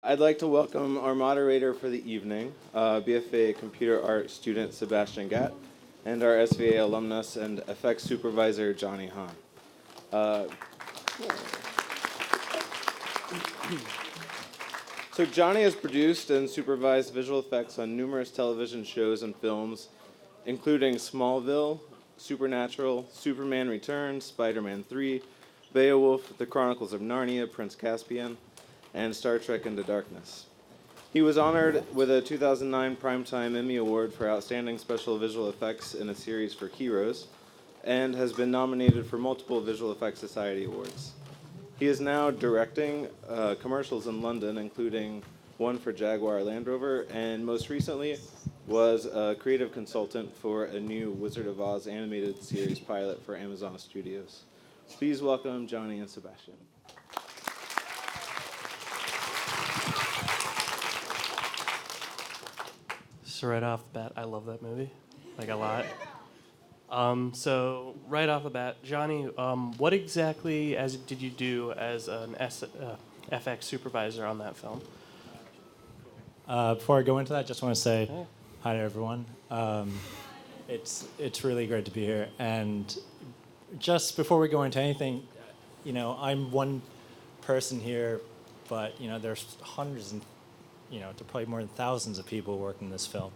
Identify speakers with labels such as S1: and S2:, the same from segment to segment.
S1: I'd like to welcome our moderator for the evening, BFA Computer Art student Sebastian Gatt, and our SVA alumnus and effects supervisor Johnny Hahn. Uh, so Johnny has produced and supervised visual effects on numerous television shows and films, including Smallville, Supernatural, Superman Returns, Spider-Man 3, Beowulf, The Chronicles of Narnia, Prince Caspian, and Star Trek Into Darkness. He was honored with a 2009 Primetime Emmy Award for Outstanding Special Visual Effects in a series for Heroes, and has been nominated for multiple Visual Effects Society awards. He is now directing commercials in London, including one for Jaguar Land Rover, and most recently was a creative consultant for a new Wizard of Oz animated series pilot for Amazon Studios. Please welcome Johnny and Sebastian.
S2: So right off the bat, I love that movie, like a lot. So right off the bat, Johnny, what exactly did you do as an FX supervisor on that film?
S3: Before I go into that, I just want to say hi to everyone. It's really great to be here. And just before we go into anything, I'm one person here, but there's hundreds and there are probably more than thousands of people working this film.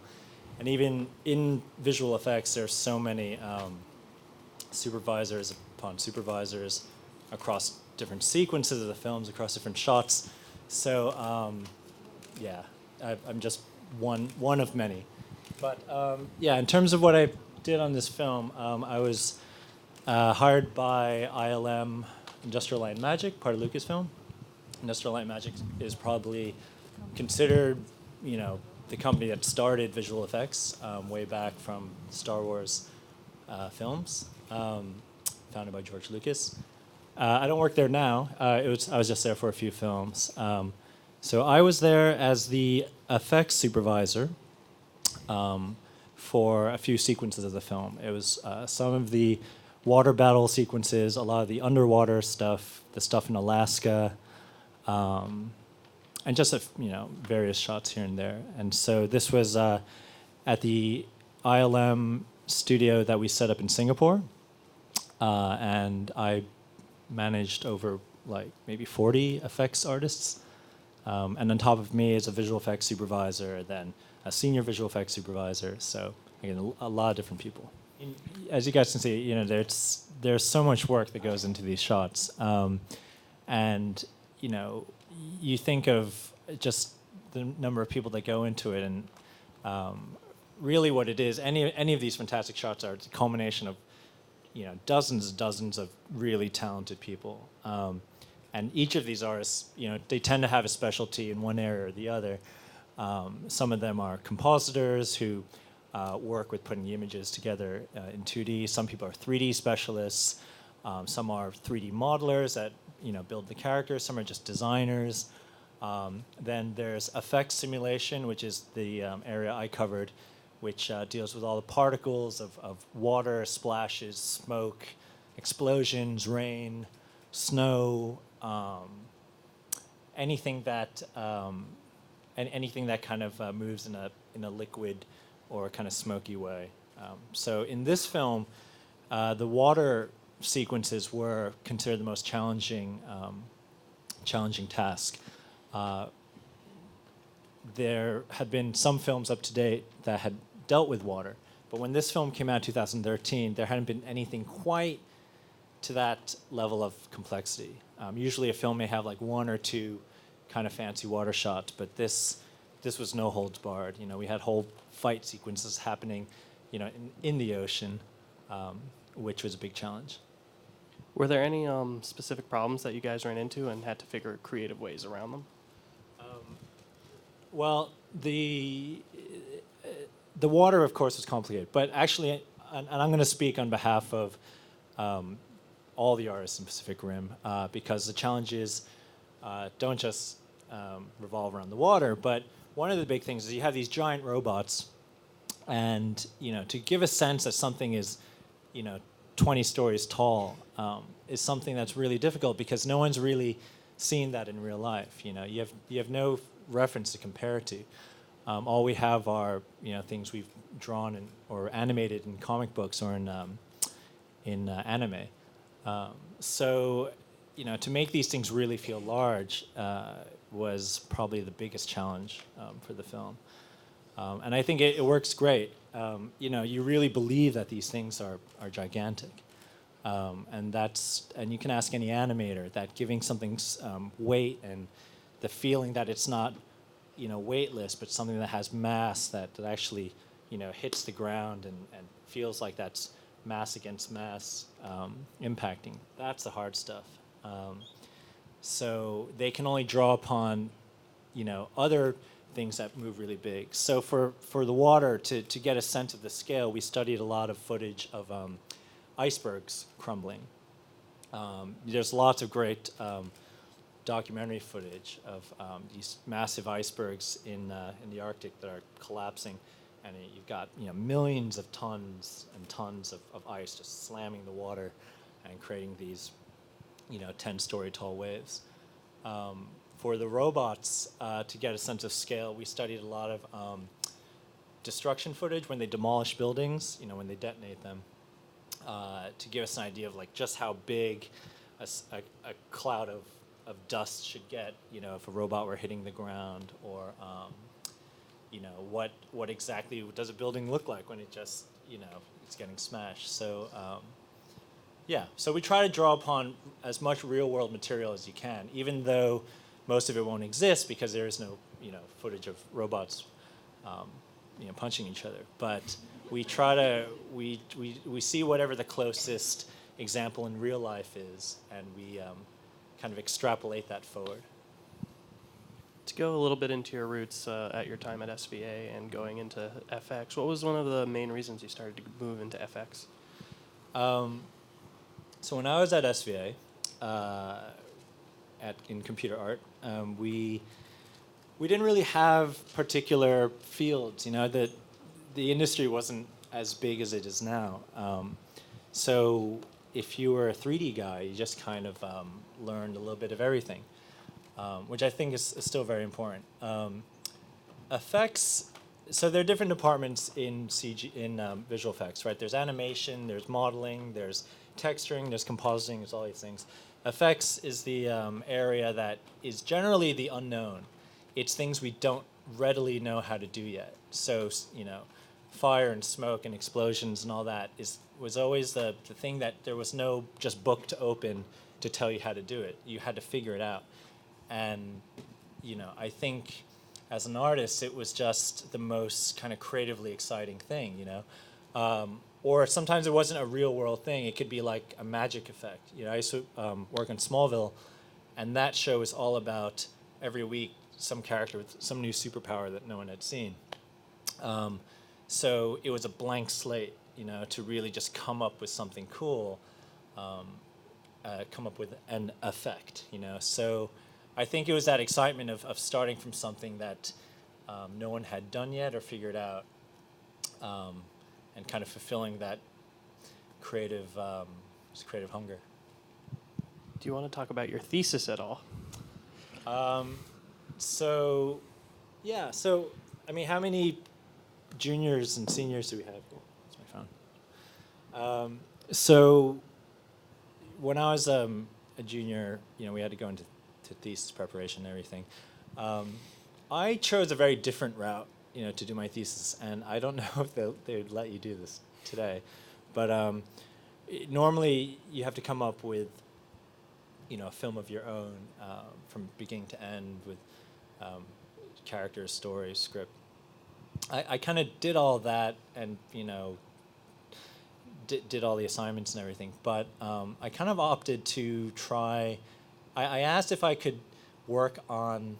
S3: And even in visual effects, there's so many supervisors upon supervisors across different sequences of the films, across different shots. So, I'm just one of many. But in terms of what I did on this film, I was hired by ILM, Industrial Light and Magic, part of Lucasfilm. Industrial Light and Magic is probably considered, the company that started visual effects way back from Star Wars films, founded by George Lucas. I don't work there now. I was just there for a few films. So I was there as the effects supervisor for a few sequences of the film. It was some of the water battle sequences, a lot of the underwater stuff, the stuff in Alaska, and just various shots here and there. And so this was at the ILM studio that we set up in Singapore, and I managed over maybe 40 effects artists. And on top of me is a visual effects supervisor, then a senior visual effects supervisor. So again, a lot of different people. As you guys can see, there's so much work that goes into these shots, and you think of just the number of people that go into it, and really what it is. Any of these fantastic shots are the culmination of dozens and dozens of really talented people. And each of these artists, they tend to have a specialty in one area or the other. Some of them are compositors who work with putting the images together in 2D. Some people are 3D specialists. Some are 3D modelers that build the characters. Some are just designers. Then there's effects simulation, which is the area I covered, which deals with all the particles of water, splashes, smoke, explosions, rain, snow, anything that kind of moves in a liquid or kind of smoky way. So in this film, the water sequences were considered the most challenging task. There had been some films up to date that had dealt with water, but when this film came out in 2013, there hadn't been anything quite to that level of complexity. Usually a film may have one or two kind of fancy water shots, but this was no holds barred. We had whole fight sequences happening, in the ocean, which was a big challenge.
S2: Were there any specific problems that you guys ran into and had to figure creative ways around them?
S3: Well, the water, of course, is complicated, but actually, and I'm going to speak on behalf of all the artists in Pacific Rim, because the challenges don't just revolve around the water, but one of the big things is you have these giant robots, and to give a sense that something is 20 stories tall is something that's really difficult because no one's really seen that in real life. You have no reference to compare it to. All we have are things we've drawn or animated in comic books or in anime. So to make these things really feel large was probably the biggest challenge for the film. And I think it works great. You really believe that these things are gigantic. And you can ask any animator that giving something weight and the feeling that it's not weightless, but something that has mass that actually hits the ground and feels like that's mass against mass impacting. That's the hard stuff. So they can only draw upon other things that move really big. So for the water to get a sense of the scale, we studied a lot of footage of icebergs crumbling. There's lots of great documentary footage of these massive icebergs in the Arctic that are collapsing, and you've got millions of tons and tons of ice just slamming the water and creating these 10-story tall waves. For the robots, to get a sense of scale, we studied a lot of destruction footage when they demolish buildings, when they detonate them, to give us an idea of just how big a cloud of dust should get, if a robot were hitting the ground, or what exactly does a building look like when it just it's getting smashed. So so we try to draw upon as much real world material as you can, even though most of it won't exist because there is no footage of robots punching each other. But we try to we see whatever the closest example in real life is, and we kind of extrapolate that forward.
S2: To go a little bit into your roots at your time at SVA and going into FX, what was one of the main reasons you started to move into FX?
S3: So when I was at SVA, in computer art, we didn't really have particular fields. The industry wasn't as big as it is now. So if you were a 3D guy, you just kind of learned a little bit of everything, which I think is still very important. Effects. So there are different departments in visual effects, right? There's animation, there's modeling, there's texturing, there's compositing, there's all these things. Effects is the area that is generally the unknown. It's things we don't readily know how to do yet. So fire and smoke and explosions and all that was always the thing that there was no just book to open to tell you how to do it. You had to figure it out. And I think as an artist, it was just the most kind of creatively exciting thing, or sometimes it wasn't a real world thing. It could be like a magic effect. I used to work on Smallville, and that show is all about every week some character with some new superpower that no one had seen. So it was a blank slate, to really just come up with something cool, come up with an effect, So I think it was that excitement of starting from something that no one had done yet or figured out, and kind of fulfilling that creative hunger.
S2: Do you want to talk about your thesis at all?
S3: So how many juniors and seniors do we have here? That's my phone. So when I was a junior, we had to go into thesis preparation and everything. I chose a very different route, to do my thesis, and I don't know if they would let you do this today, but normally you have to come up with, a film of your own from beginning to end with characters, story, script. I kind of did all that and, did all the assignments and everything, but I kind of opted to try. I asked if I could work on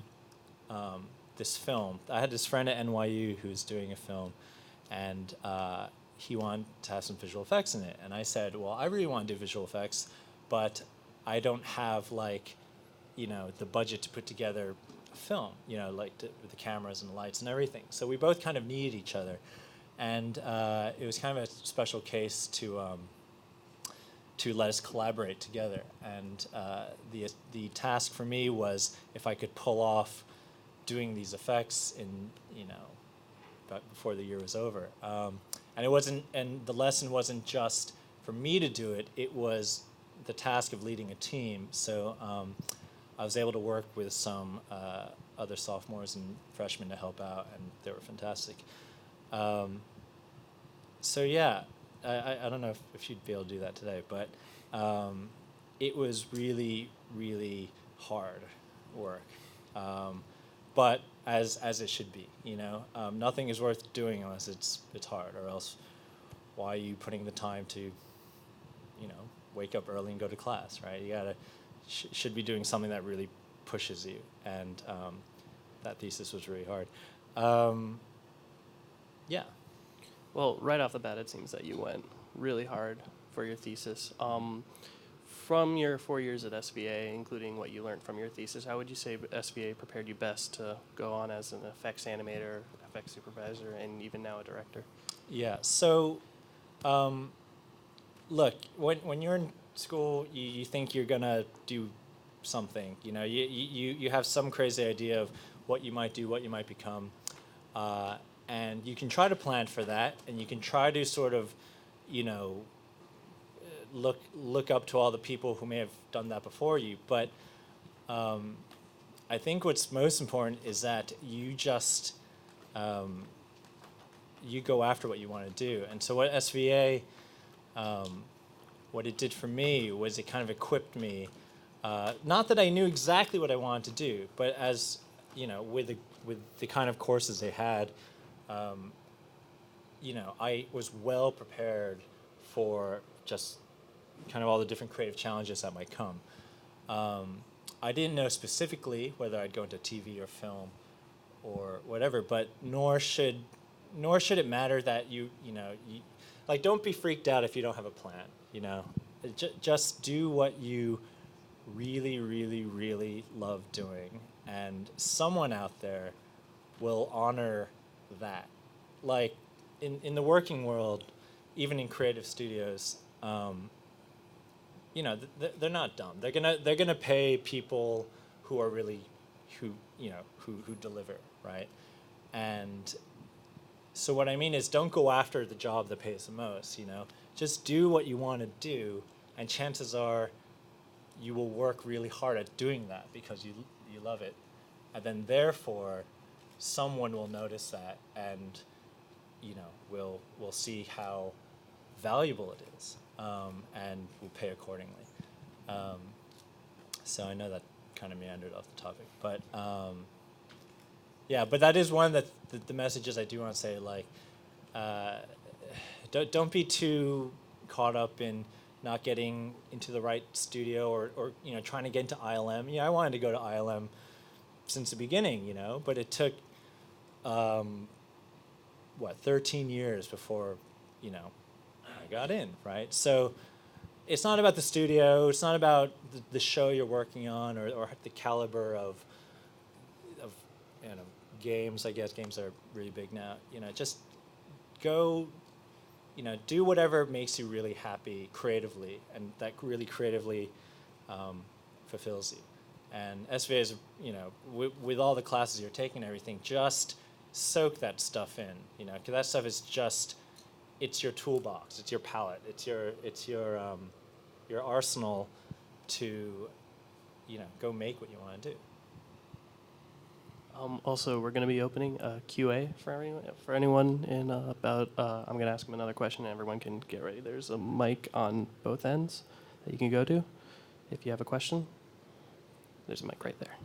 S3: this film. I had this friend at NYU who was doing a film, and he wanted to have some visual effects in it. And I said, well, I really want to do visual effects, but I don't have the budget to put together a film, with the cameras and the lights and everything. So we both kind of needed each other. And it was kind of a special case to let us collaborate together. And the task for me was if I could pull off doing these effects in, but before the year was over. And it wasn't, and the lesson wasn't just for me to do it, it was the task of leading a team. So I was able to work with some other sophomores and freshmen to help out, and they were fantastic. So yeah, I don't know if you'd be able to do that today, but it was really, really hard work. But as it should be, nothing is worth doing unless it's hard, or else why are you putting the time to, wake up early and go to class, right? You gotta should be doing something that really pushes you, and that thesis was really hard. Yeah.
S2: Well, right off the bat, it seems that you went really hard for your thesis. From your 4 years at SVA, including what you learned from your thesis, how would you say SVA prepared you best to go on as an effects animator, effects supervisor, and even now a director?
S3: Yeah. So, look, when you're in school, you think you're gonna do something. You have some crazy idea of what you might do, what you might become, and you can try to plan for that, and you can try to sort of, look up to all the people who may have done that before you. But I think what's most important is that you just you go after what you want to do. And so what SVA, what it did for me was it kind of equipped me. Not that I knew exactly what I wanted to do, but as with the kind of courses they had, I was well prepared for just kind of all the different creative challenges that might come. I didn't know specifically whether I'd go into TV or film or whatever, but nor should it matter that you don't be freaked out if you don't have a plan. Just do what you really, really, really love doing, and someone out there will honor that. Like in the working world, even in creative studios, they're not dumb. They're gonna pay people who are really who deliver, right? And so what I mean is, don't go after the job that pays the most. Just do what you want to do, and chances are you will work really hard at doing that because you love it, and then therefore someone will notice that, and will see how valuable it is, and will pay accordingly. So I know that kind of meandered off the topic, but yeah, but that is one of the messages I do want to say. Like, don't be too caught up in not getting into the right studio, or trying to get into ILM. I wanted to go to ILM since the beginning, but it took 13 years before I got in, right? So it's not about the studio, it's not about the show you're working on, or the caliber of games. I guess games are really big now. Just go, do whatever makes you really happy creatively, and that really creatively fulfills you. And SVA is, with all the classes you're taking and everything, just soak that stuff in, because that stuff is just, it's your toolbox, it's your palette, it's your arsenal to, go make what you want to do.
S2: Also, we're going to be opening a QA for anyone in about. I'm going to ask them another question, and everyone can get ready. There's a mic on both ends that you can go to if you have a question. There's a mic right there.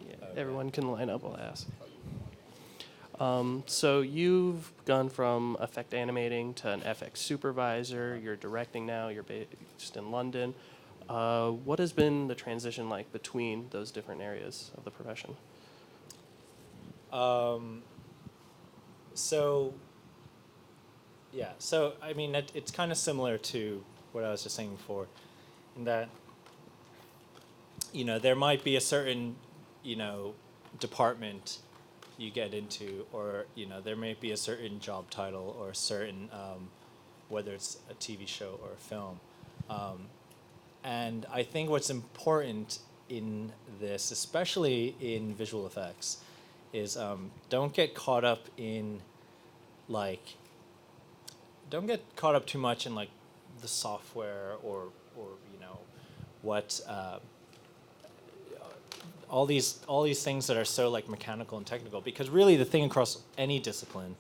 S2: Yeah, everyone can line up while I ask. So you've gone from effect animating to an FX supervisor. You're directing now. You're based in London. What has been the transition like between those different areas of the profession?
S3: So I mean, it's kind of similar to what I was just saying before, in that, there might be a certain, department you get into, or, there may be a certain job title, or a certain, whether it's a TV show or a film. And I think what's important in this, especially in visual effects, is don't get caught up in like don't get caught up too much in like the software or you know what all these things that are so like mechanical and technical, because really the thing across any discipline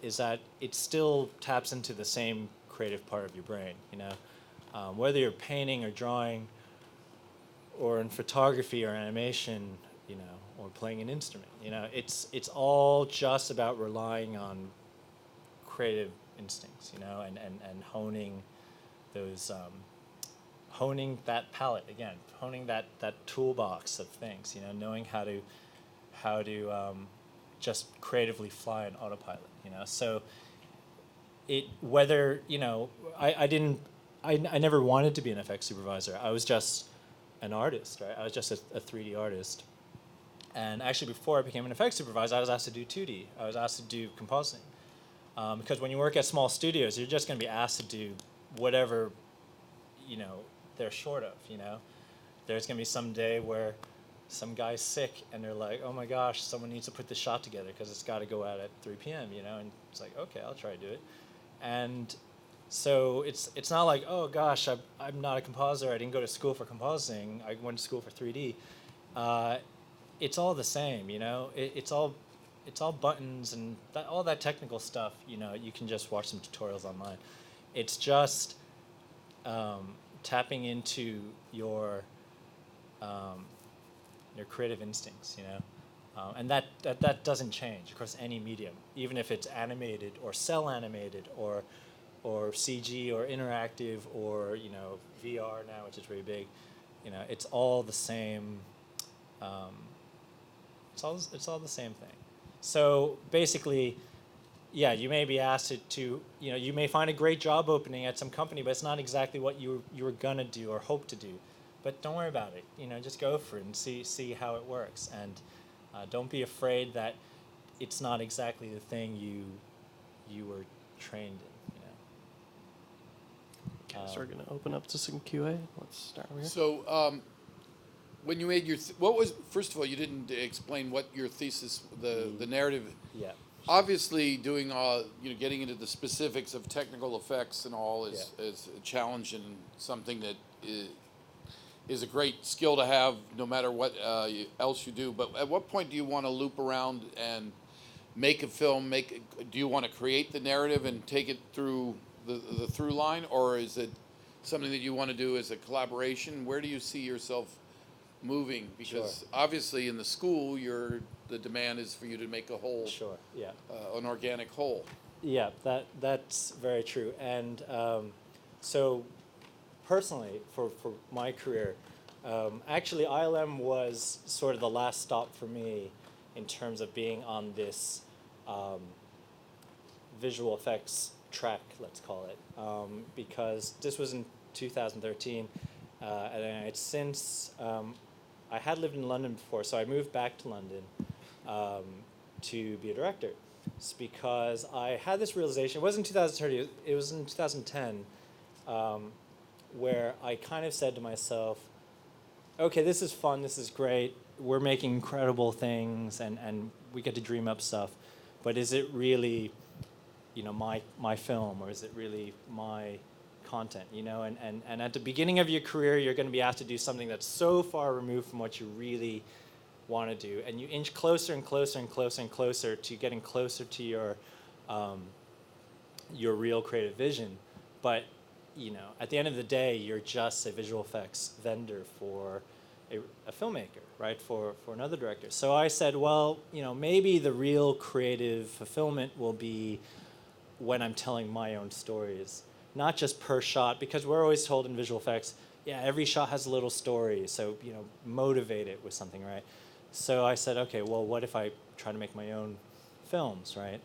S3: is that it still taps into the same creative part of your brain, you know, whether you're painting or drawing or in photography or animation, you know, or playing an instrument, you know, it's all just about relying on creative instincts, you know, and honing those honing that palette again, honing that toolbox of things, you know, knowing how to just creatively fly on autopilot, you know. So it whether you know I never wanted to be an effects supervisor. I was just an artist, right? I was just a 3D artist. And actually, before I became an effects supervisor, I was asked to do 2D. I was asked to do compositing. Because when you work at small studios, you're just going to be asked to do whatever, you know, they're short of, you know. There's going to be some day where some guy's sick and they're like, oh my gosh, someone needs to put this shot together because it's got to go out at 3 p.m., you know. And it's like, okay, I'll try to do it. And so it's not like, oh gosh, I'm not a compositor. I didn't go to school for compositing. I went to school for 3D. It's all the same, you know. It's all buttons and all that technical stuff. You know, you can just watch some tutorials online. It's just tapping into your creative instincts, you know, and that doesn't change across any medium, even if it's animated or cell animated or CG or interactive or, you know, VR now, which is really big. You know, it's all the same. It's all the same thing. So basically, yeah, you may be asked to you know, you may find a great job opening at some company, but it's not exactly what you were gonna do or hope to do. But don't worry about it. You know, just go for it and see how it works, and don't be afraid that it's not exactly the thing you were trained in. You know.
S2: Okay, so we're gonna open up to some QA. Let's start over here.
S4: So, when you made your, what was, first of all, you didn't explain what your thesis, the narrative.
S3: Yeah.
S4: Obviously, doing, you know, getting into the specifics of technical effects and all is a challenge and something that is a great skill to have no matter what else you do. But at what point do you want to loop around and make a film? Do you want to create the narrative and take it through the through line, or is it something that you want to do as a collaboration? Where do you see yourself moving? Because obviously in the school, the demand is for you to make a whole, an organic whole.
S3: Yeah, that's very true. And so personally, for my career, actually ILM was sort of the last stop for me in terms of being on this visual effects track, let's call it, because this was in 2013, and it's since I had lived in London before, so I moved back to London to be a director. It's because I had this realization. It wasn't 2030. It was in 2010, where I kind of said to myself, "Okay, this is fun. This is great. We're making incredible things, and we get to dream up stuff. But is it really, you know, my film, or is it really my content, you know?" And at the beginning of your career, you're going to be asked to do something that's so far removed from what you really want to do, and you inch closer and closer and closer and closer to getting closer to your real creative vision. But, you know, at the end of the day, you're just a visual effects vendor for a filmmaker, right, for another director. So I said, well, you know, maybe the real creative fulfillment will be when I'm telling my own stories, not just per shot, because we're always told in visual effects, yeah, every shot has a little story, so, you know, motivate it with something, right? So I said, okay, well, what if I try to make my own films, right?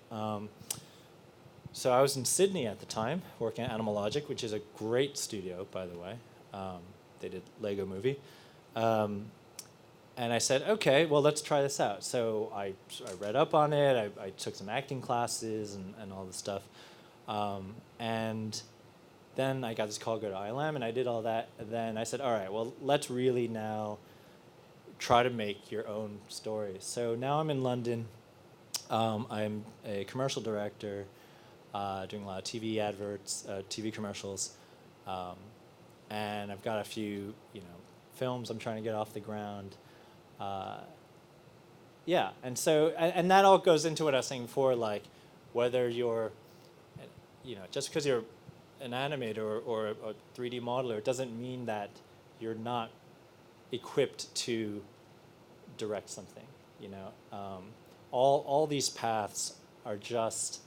S3: So I was in Sydney at the time, working at Animalogic, which is a great studio, by the way. They did Lego Movie. And I said, okay, well, let's try this out. So I read up on it. I took some acting classes and all this stuff. And then I got this call to go to ILM, and I did all that. And then I said, all right, well, let's really now try to make your own stories. So now I'm in London. I'm a commercial director, doing a lot of TV adverts, TV commercials, and I've got a few, films I'm trying to get off the ground. Yeah, and so and that all goes into what I was saying before, like whether you're, just because you're an animator or a 3D modeler, it doesn't mean that you're not equipped to direct something. All these paths are just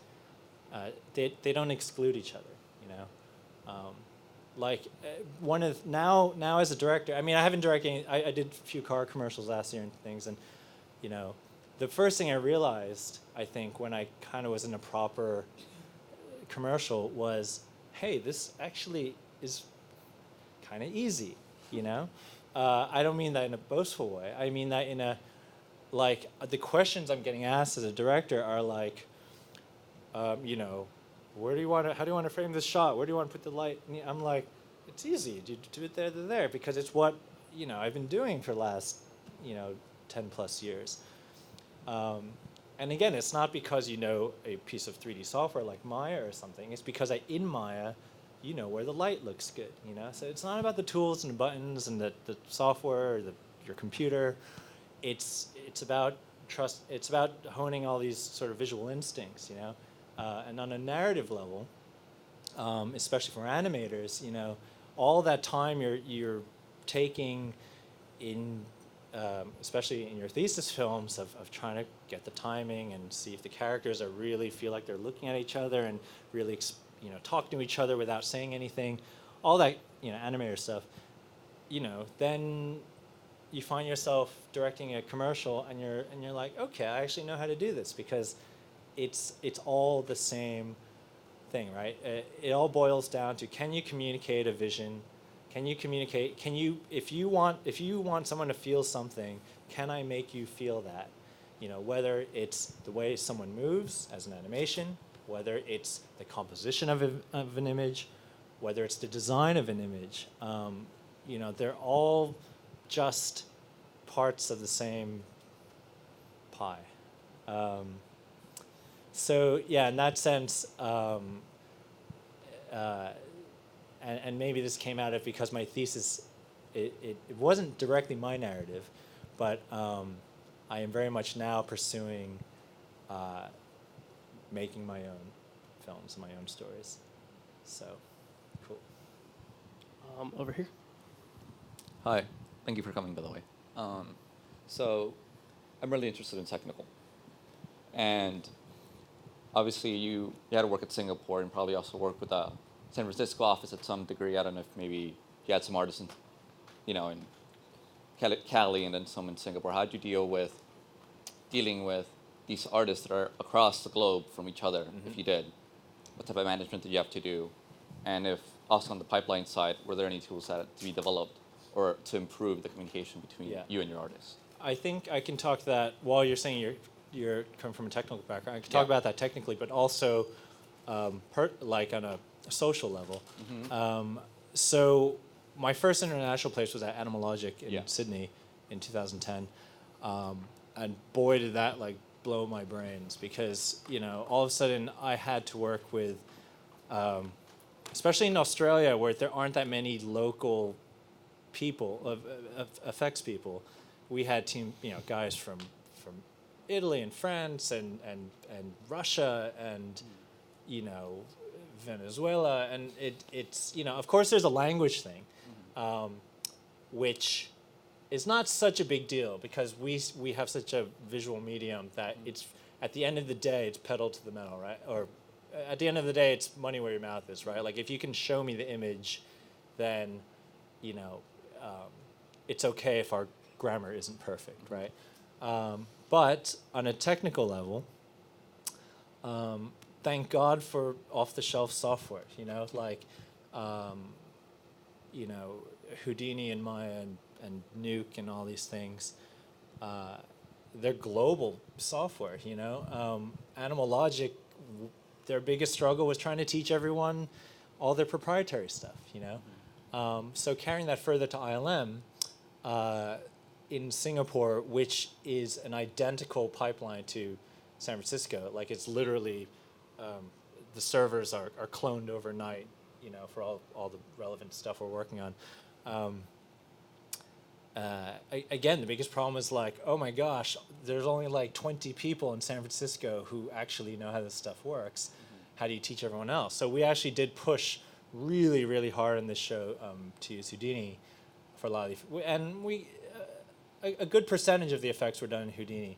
S3: they don't exclude each other. One of now as a director, I mean, I haven't directed. I did a few car commercials last year and things, and the first thing I realized, I think, when I kind of was in a proper commercial was, hey, this actually is kind of easy. I don't mean that in a boastful way. I mean that in a, like, the questions I'm getting asked as a director are like, how do you want to frame this shot? Where do you want to put the light? And I'm like, it's easy. You do it there, because it's what, I've been doing for the last, 10 plus years. And again, it's not because you know a piece of 3D software like Maya or something. It's because in Maya, you know where the light looks good. So it's not about the tools and the buttons and the software or your computer. It's about trust. It's about honing all these sort of visual instincts. And on a narrative level, especially for animators, all that time you're taking in. Especially in your thesis films of trying to get the timing and see if the characters really feel like they're looking at each other and really talking to each other without saying anything, all that animator stuff, then you find yourself directing a commercial and you're like, okay, I actually know how to do this, because it's all the same thing, right? It all boils down to, can you communicate a vision? Can you communicate? If you want someone to feel something, can I make you feel that? Whether it's the way someone moves as an animation, whether it's the composition of an image, whether it's the design of an image. They're all just parts of the same pie. So yeah, in that sense. And maybe this came out of because my thesis, it wasn't directly my narrative, but I am very much now pursuing making my own films, my own stories. So, cool.
S2: Over here.
S5: Hi, thank you for coming, by the way. So, I'm really interested in technical. And obviously you had to work at Singapore and probably also work with the San Francisco office at some degree. I don't know if maybe you had some artists in Cali and then some in Singapore. How did you dealing with these artists that are across the globe from each other, if you did? What type of management did you have to do? And if also on the pipeline side, were there any tools that had to be developed or to improve the communication between you and your artists?
S3: I think I can talk to that while you're saying you're coming from a technical background. I can talk about that technically, but also like on a social level. So my first international place was at Animalogic in Sydney in 2010. And boy, did that blow my brains, because, all of a sudden I had to work with, especially in Australia, where there aren't that many local people, of effects people. We had guys from Italy and France and Russia and, Venezuela, and it's of course there's a language thing, which is not such a big deal, because we have such a visual medium that it's, at the end of the day, it's pedal to the metal, right? Or at the end of the day, it's money where your mouth is, right? Like, if you can show me the image, then it's okay if our grammar isn't perfect, right? But on a technical level, thank God for off-the-shelf software, Houdini and Maya and Nuke and all these things. They're global software, Animalogic, their biggest struggle was trying to teach everyone all their proprietary stuff, you know. So carrying that further to ILM in Singapore, which is an identical pipeline to San Francisco, like it's literally the servers are cloned overnight, you know, for all the relevant stuff we're working on. Again, the biggest problem is like, oh my gosh, there's only like 20 people in San Francisco who actually know how this stuff works. How do you teach everyone else? So we actually did push really, really hard in this show to use Houdini for a lot of the, and a good percentage of the effects were done in Houdini.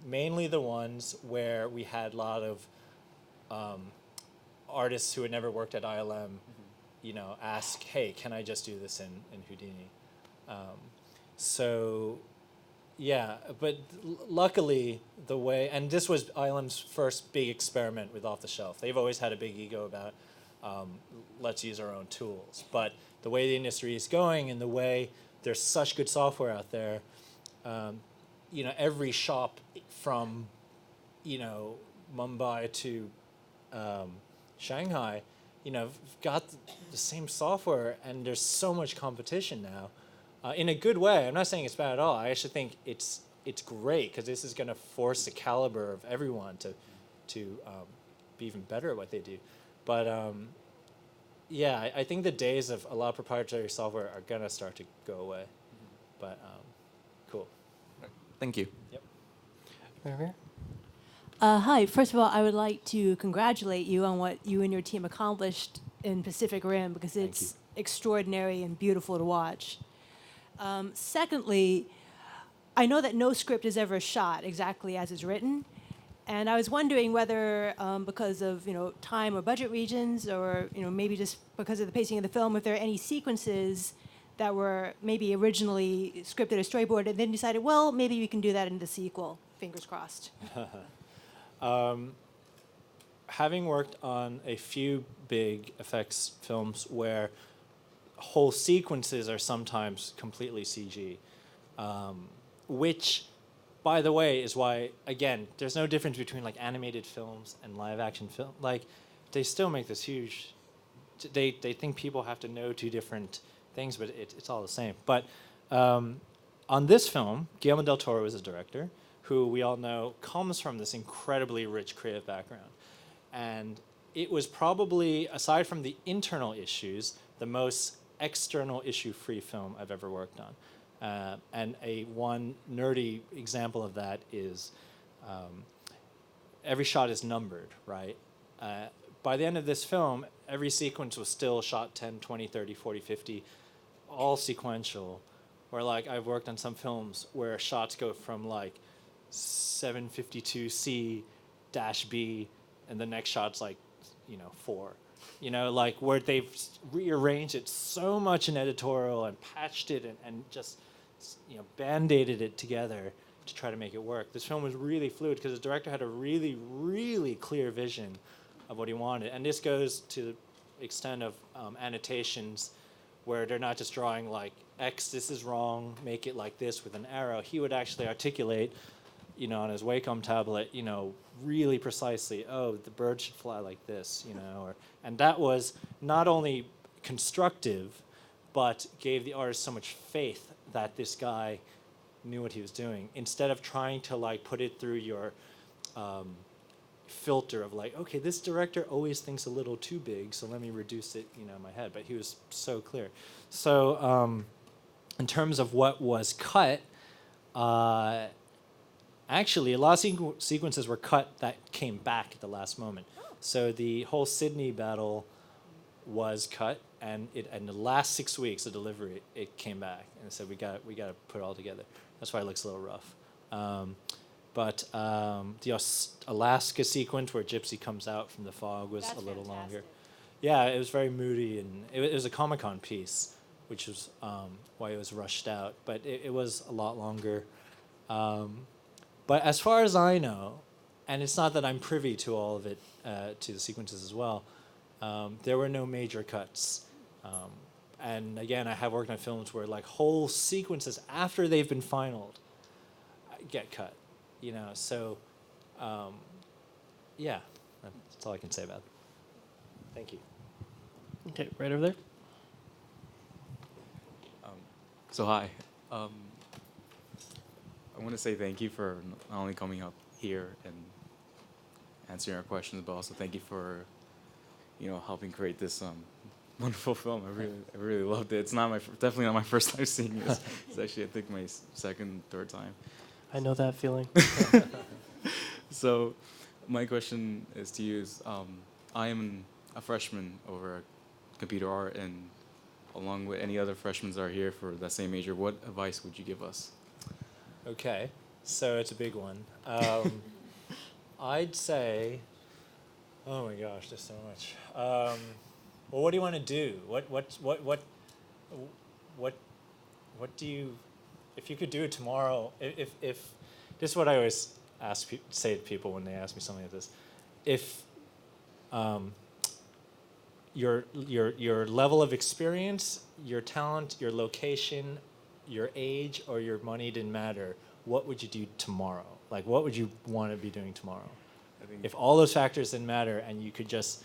S3: Mainly the ones where we had a lot of artists who had never worked at ILM, you know, ask, hey, can I just do this in Houdini? So, yeah, but luckily the way, and this was ILM's first big experiment with off the shelf. They've always had a big ego about let's use our own tools. But the way the industry is going and the way there's such good software out there, you know, every shop from, you know, Mumbai to Shanghai, you know, got the same software, and there's so much competition now. In a good way. I'm not saying it's bad at all. I actually think it's great because this is going to force the caliber of everyone to be even better at what they do. But yeah, I think the days of a lot of proprietary software are going to start to go away. But cool.
S5: Thank you.
S3: Yep.
S2: Right here.
S6: Hi. First of all, I would like to congratulate you on what you and your team accomplished in Pacific Rim because it's extraordinary and beautiful to watch. Secondly, I know that no script is ever shot exactly as it's written, and I was wondering whether, because of time or budget reasons, or maybe just because of the pacing of the film, if there are any sequences that were maybe originally scripted or storyboarded, and then decided, well, maybe we can do that in the sequel. Fingers crossed.
S3: Having worked on a few big effects films where whole sequences are sometimes completely CG, which, by the way, is why, again, there's no difference between like animated films and live action film. Like, they still make this huge. They think people have to know two different things, but it's all the same. But on this film, Guillermo del Toro is a director who we all know comes from this incredibly rich creative background, and it was probably, aside from the internal issues, the most external issue-free film I've ever worked on. And one nerdy example of that is every shot is numbered, right? By the end of this film, every sequence was still shot 10, 20, 30, 40, 50, all sequential. Where like I've worked on some films where shots go from like 752C-B and the next shot's like, 4. Like where they've rearranged it so much in editorial and patched it and just, band-aided it together to try to make it work. This film was really fluid because the director had a really, really clear vision of what he wanted. And this goes to the extent of annotations where they're not just drawing like, X, this is wrong, make it like this with an arrow. He would actually articulate, on his Wacom tablet, really precisely, oh, the bird should fly like this, and that was not only constructive, but gave the artist so much faith that this guy knew what he was doing. Instead of trying to like put it through your filter of like, okay, this director always thinks a little too big, so let me reduce it, in my head. But he was so clear. So in terms of what was cut, actually, a lot of sequences were cut that came back at the last moment. So the whole Sydney battle was cut, and in the last 6 weeks of delivery, it came back, and said we got to put it all together. That's why it looks a little rough. But the Alaska sequence where Gypsy comes out from the fog was
S6: That's
S3: a little longer.
S6: fantastic.
S3: Yeah, it was very moody, and it was a Comic-Con piece, which was why it was rushed out. But it was a lot longer. But as far as I know, and it's not that I'm privy to all of it, to the sequences as well, there were no major cuts. And again, I have worked on films where like whole sequences after they've been finalized get cut, So, yeah, that's all I can say about it. Thank you.
S2: Okay, right over there.
S7: So hi, I want to say thank you for not only coming up here and answering our questions, but also thank you for, helping create this wonderful film. I really loved it. It's not definitely not my first time seeing this. It's actually I think my second, third time.
S2: I know that feeling.
S7: So, my question is to you is, I am a freshman over at computer art, and along with any other freshmen that are here for that same major, what advice would you give us?
S3: Okay, so it's a big one. I'd say, oh my gosh, there's so much. Well, what do you want to do? What do you, if you could do it tomorrow? If this is what I always say to people when they ask me something like this, if your level of experience, your talent, your location, your age, or your money didn't matter, what would you do tomorrow? Like, what would you want to be doing tomorrow?
S7: I think
S3: If all those factors didn't matter and you could just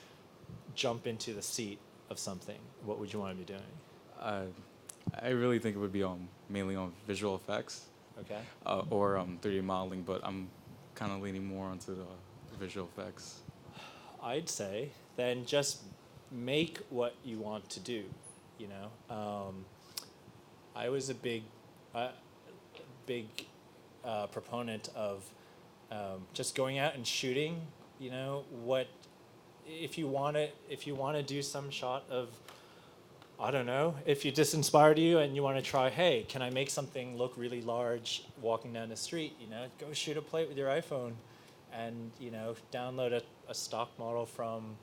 S3: jump into the seat of something, what would you want to be doing?
S7: I really think it would be mainly on visual effects
S3: Okay.
S7: or 3D modeling, but I'm kind of leaning more onto the visual effects.
S3: I'd say then just make what you want to do. You know, I was a big proponent of just going out and shooting. You know, what if you want to do some shot of, I don't know, if you just inspired you and you want to try, hey, can I make something look really large walking down the street? You know, go shoot a plate with your iPhone and, you know, download a stock model from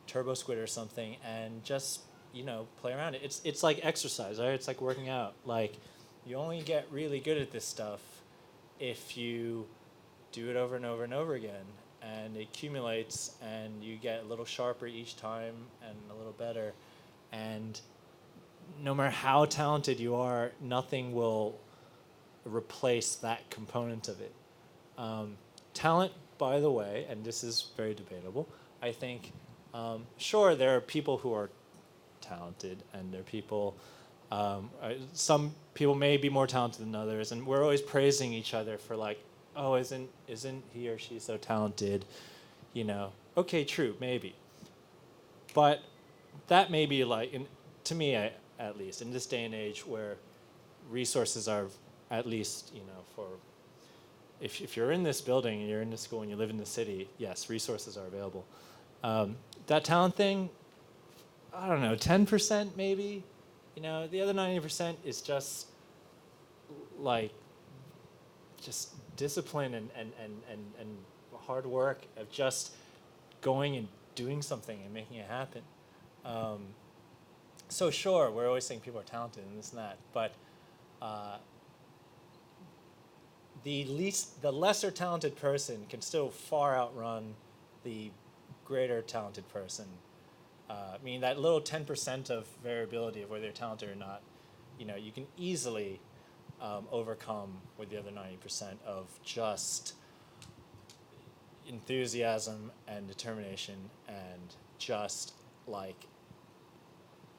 S3: TurboSquid or something and just, you know, play around it. It's like exercise, right? It's like working out. Like, you only get really good at this stuff if you do it over and over and over again. And it accumulates and you get a little sharper each time and a little better. And no matter how talented you are, nothing will replace that component of it. Talent, by the way, and this is very debatable, I think, sure, there are people who are talented, and there are people, some people may be more talented than others, and we're always praising each other for like, oh, isn't he or she so talented? You know, okay, true, maybe. But that may be like, to me at least, in this day and age where resources are, at least, you know, for, if you're in this building and you're in this school and you live in the city, yes, resources are available. That talent thing, I don't know, 10% maybe? You know, the other 90% is just like, just discipline and hard work of just going and doing something and making it happen. So sure, we're always saying people are talented and this and that, but the lesser talented person can still far outrun the greater talented person. Meaning that little 10% of variability of whether they're talented or not, you know, you can easily overcome with the other 90% of just enthusiasm and determination and just like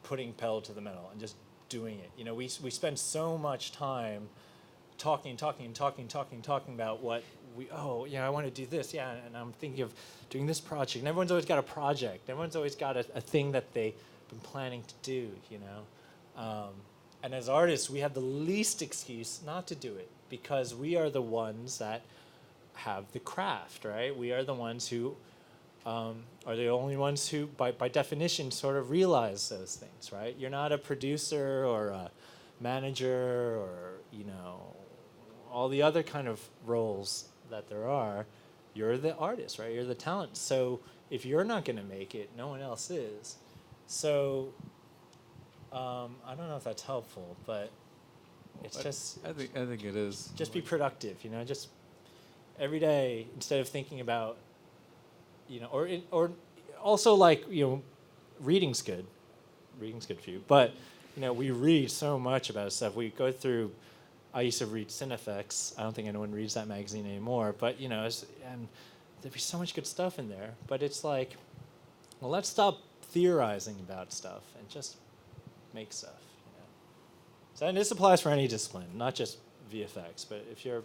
S3: putting pedal to the metal and just doing it. You know, we spend so much time talking about what I want to do this, and I'm thinking of doing this project. And everyone's always got a project. Everyone's always got a thing that they've been planning to do, you know. And as artists, we have the least excuse not to do it because we are the ones that have the craft, right? We are the ones who are the only ones who, by definition, sort of realize those things, right? You're not a producer or a manager or, you know, all the other kind of roles that there are. You're the artist, right? You're the talent. So if you're not going to make it, no one else is. So I don't know if that's helpful, but it's just.
S7: I think it is.
S3: Just be productive, you know. Just every day, instead of thinking about, you know, or also like, you know, reading's good. Reading's good for you, but you know, we read so much about stuff. We go through. I used to read Cinefex. I don't think anyone reads that magazine anymore, but you know, and there'd be so much good stuff in there. But it's like, well, let's stop theorizing about stuff and just make stuff. You know? So, and this applies for any discipline, not just VFX. But if you're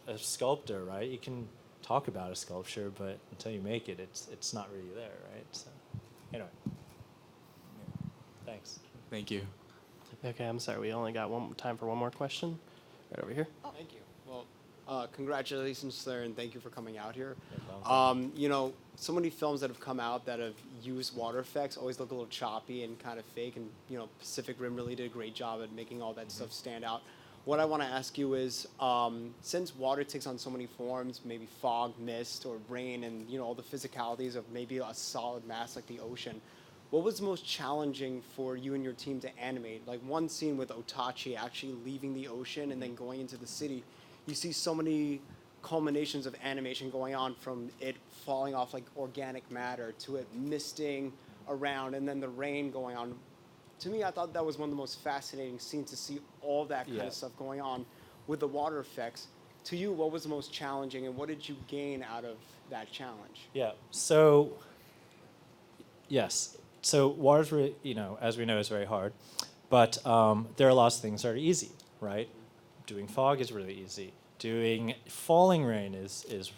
S3: a sculptor, right, you can talk about a sculpture, but until you make it, it's not really there, right? So, anyway, thanks.
S7: Thank you.
S2: Okay, I'm sorry. We only got time for one more question. Right over here.
S8: Thank you. Well, congratulations, sir, and thank you for coming out here.
S3: No problem.
S8: You know, so many films that have come out that have used water effects always look a little choppy and kind of fake, and you know, Pacific Rim really did a great job at making all that stuff stand out. What I want to ask you is, since water takes on so many forms, maybe fog, mist, or rain, and you know all the physicalities of maybe a solid mass like the ocean, what was most challenging for you and your team to animate? Like one scene with Otachi actually leaving the ocean and then going into the city, you see so many culminations of animation going on, from it falling off like organic matter to it misting around and then the rain going on. To me, I thought that was one of the most fascinating scenes, to see all that kind of stuff going on with the water effects. To you, what was the most challenging, and what did you gain out of that challenge?
S3: Yeah. So, yes. So water's really, you know, as we know, is very hard, but there are lots of things that are easy, right? Doing fog is really easy. Doing falling rain is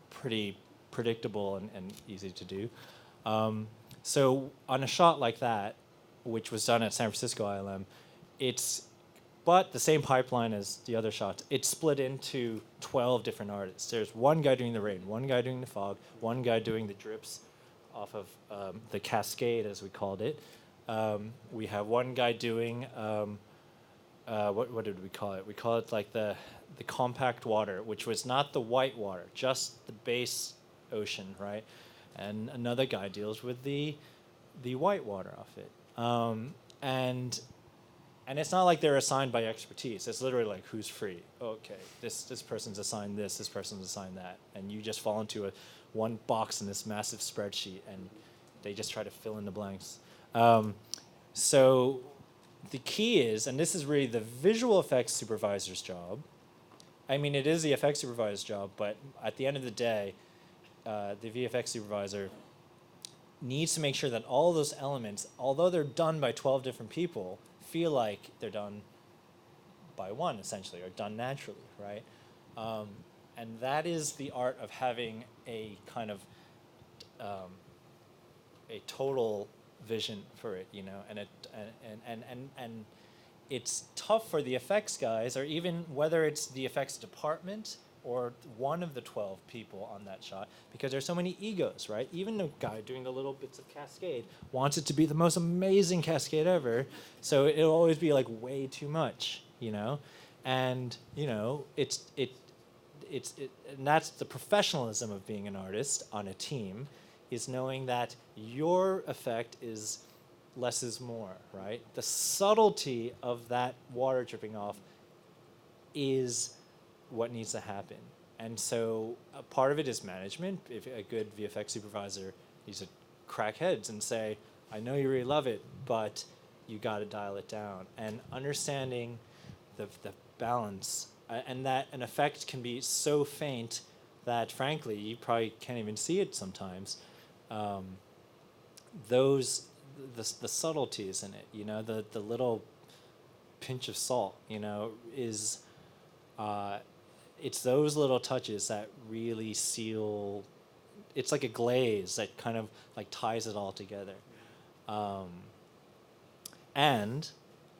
S3: pretty predictable and easy to do. So on a shot like that, which was done at San Francisco ILM, but the same pipeline as the other shots. It's split into 12 different artists. There's one guy doing the rain, one guy doing the fog, one guy doing the drips off of the cascade, as we called it. We have one guy doing, what did we call it? We call it like the compact water, which was not the white water, just the base ocean, right? And another guy deals with the white water off it. And it's not like they're assigned by expertise. It's literally like, who's free? Okay, this person's assigned this person's assigned that. And you just fall into one box in this massive spreadsheet, and they just try to fill in the blanks. So the key is, and this is really the visual effects supervisor's job. I mean, it is the effects supervisor's job, but at the end of the day, the VFX supervisor needs to make sure that all those elements, although they're done by 12 different people, feel like they're done by one, essentially, or done naturally, right? And that is the art of having a kind of a total vision for it, you know, and it's tough for the effects guys, or even whether it's the effects department or one of the 12 people on that shot, because there's so many egos, right? Even the guy doing the little bits of cascade wants it to be the most amazing cascade ever, so it'll always be like way too much, you know? And, you know, and that's the professionalism of being an artist on a team, is knowing that your effect is less is more, right? The subtlety of that water dripping off is what needs to happen. And so a part of it is management. If a good VFX supervisor needs to crack heads and say, I know you really love it, but you got to dial it down. And understanding the balance, and that an effect can be so faint that, frankly, you probably can't even see it sometimes. The subtleties in it, you know, the little pinch of salt, you know, is it's those little touches that really seal. It's like a glaze that kind of like ties it all together. And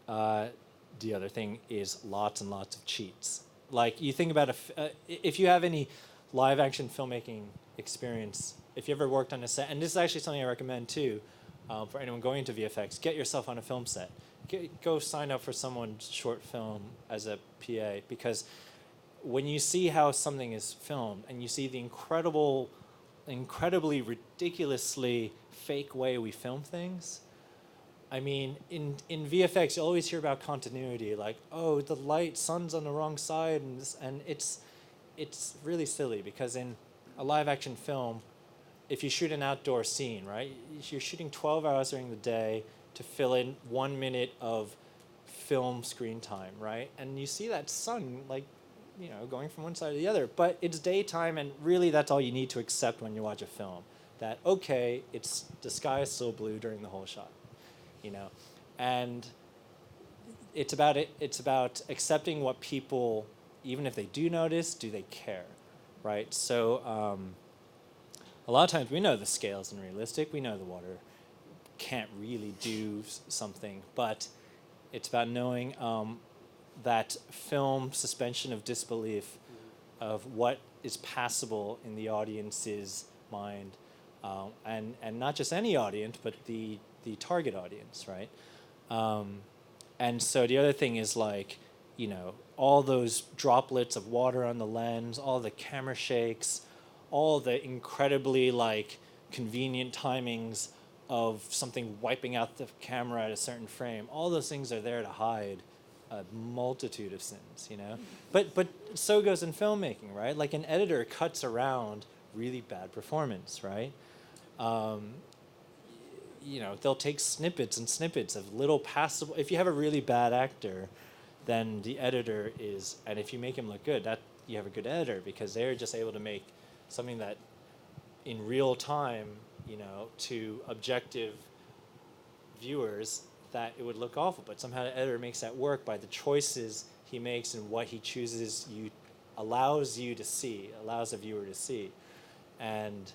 S3: the other thing is lots and lots of cheats. Like, you think about if you have any live action filmmaking experience, if you ever worked on a set, and this is actually something I recommend too, for anyone going into VFX, get yourself on a film set. Go sign up for someone's short film as a PA, because when you see how something is filmed and you see the incredibly ridiculously fake way we film things, I mean, in VFX, you always hear about continuity, like, oh, the sun's on the wrong side, and it's really silly, because in a live action film, if you shoot an outdoor scene, right, you're shooting 12 hours during the day to fill in 1 minute of film screen time, right? And you see that sun, like, you know, going from one side to the other, but it's daytime, and really that's all you need to accept when you watch a film. that, okay, it's the sky is still blue during the whole shot, you know, and it's about accepting what people, even if they do notice, do they care, right? So a lot of times we know the scale isn't realistic. We know the water can't really do something, but it's about knowing that film suspension of disbelief of what is passable in the audience's mind, and not just any audience, but the target audience, right? And so the other thing is like, you know, all those droplets of water on the lens, all the camera shakes, all the incredibly like convenient timings of something wiping out the camera at a certain frame. All those things are there to hide a multitude of sins, you know? But so goes in filmmaking, right? Like an editor cuts around really bad performance, right? You know, they'll take snippets and snippets of little passable. If you have a really bad actor, then the editor is, and if you make him look good, that you have a good editor, because they're just able to make something that in real time, you know, to objective viewers, that it would look awful, but somehow the editor makes that work by the choices he makes and what he chooses allows you to see, allows the viewer to see. And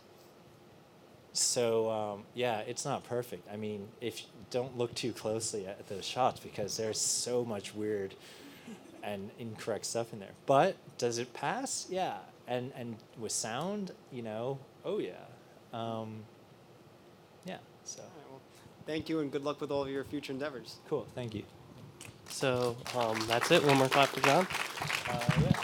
S3: so, yeah, it's not perfect. I mean, if don't look too closely at those shots, because there's so much weird and incorrect stuff in there. But does it pass? Yeah. And with sound, you know, oh yeah. Yeah, so.
S8: All right, well, thank you, and good luck with all of your future endeavors.
S3: Cool, thank you.
S2: So that's it. One more clap for John.
S3: Yeah.